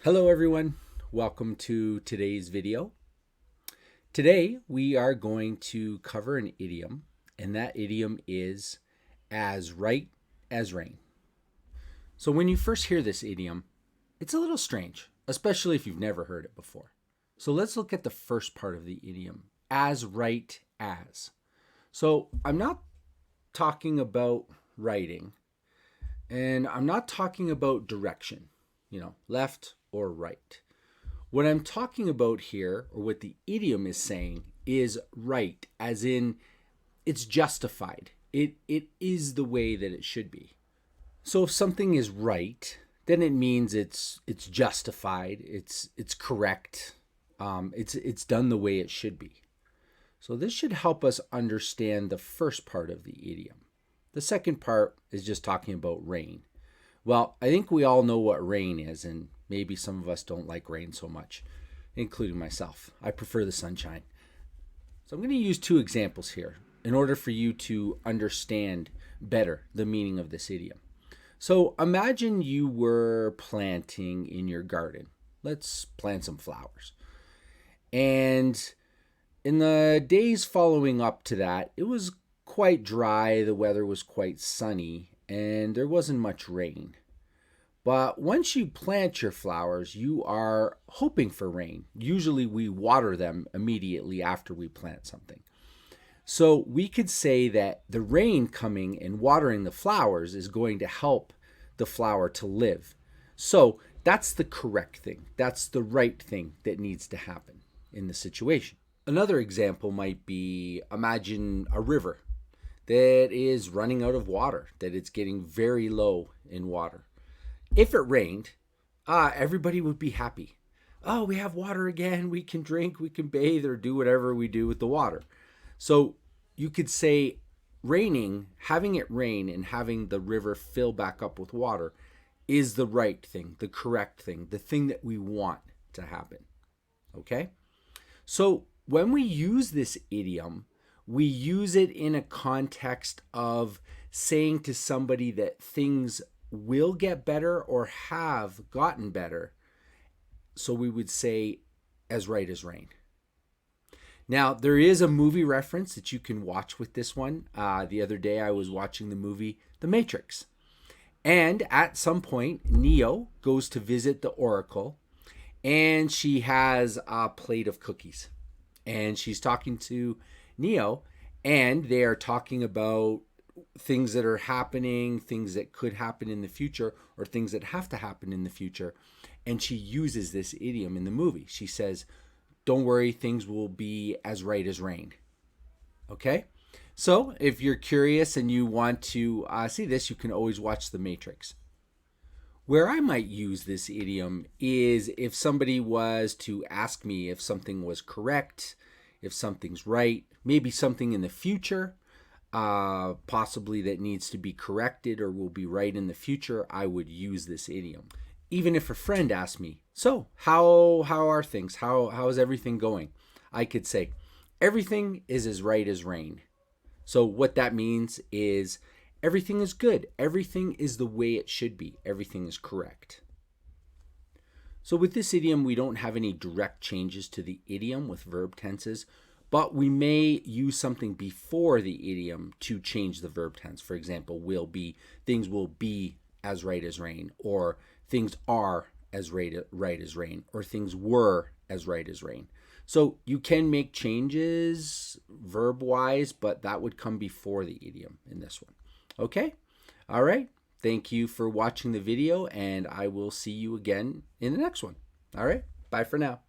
Hello everyone, welcome to today's video. Today we are going to cover an idiom, and that idiom is as right as rain. So when you first hear this idiom, it's a little strange, especially if you've never heard it before. So let's look at the first part of the idiom, as right as. So I'm not talking about writing, and I'm not talking about direction, left or right. What I'm talking about here, or what the idiom is saying, is right, as in it's justified. It is the way that it should be. So if something is right, then it means it's justified. It's correct. It's done the way it should be. So this should help us understand the first part of the idiom. The second part is just talking about rain. Well, I think we all know what rain is, and maybe some of us don't like rain so much, including myself. I prefer the sunshine. So I'm going to use two examples here in order for you to understand better the meaning of this idiom. So imagine you were planting in your garden. Let's plant some flowers. And in the days following up to that, it was quite dry, the weather was quite sunny, and there wasn't much rain. But once you plant your flowers, you are hoping for rain. Usually we water them immediately after we plant something. So we could say that the rain coming and watering the flowers is going to help the flower to live. So that's the correct thing. That's the right thing that needs to happen in the situation. Another example might be, imagine a river that is running out of water, that it's getting very low in water. If it rained, everybody would be happy. Oh, we have water again. We can drink, we can bathe, or do whatever we do with the water. So you could say raining, having it rain and having the river fill back up with water is the right thing, the correct thing, the thing that we want to happen. Okay? So when we use this idiom, we use it in a context of saying to somebody that things will get better or have gotten better. So we would say, as right as rain. Now, there is a movie reference that you can watch with this one. The other day I was watching the movie The Matrix. And at some point, Neo goes to visit the Oracle, and she has a plate of cookies. And she's talking to Neo, and they are talking about things that are happening, things that could happen in the future, or things that have to happen in the future. And she uses this idiom in the movie. She says, don't worry, things will be as right as rain. Okay? So if you're curious and you want to see this, you can always watch The Matrix. Where I might use this idiom is if somebody was to ask me if something was correct, if something's right, maybe something in the future, possibly that needs to be corrected or will be right in the future, I would use this idiom. Even if a friend asked me, so how are things? How is everything going? I could say, everything is as right as rain. So what that means is everything is good. Everything is the way it should be. Everything is correct. So with this idiom, we don't have any direct changes to the idiom with verb tenses, but we may use something before the idiom to change the verb tense. For example, things will be as right as rain, or things are as right as rain, or things were as right as rain. So you can make changes verb-wise, but that would come before the idiom in this one. Okay? All right. Thank you for watching the video, and I will see you again in the next one. All right. Bye for now.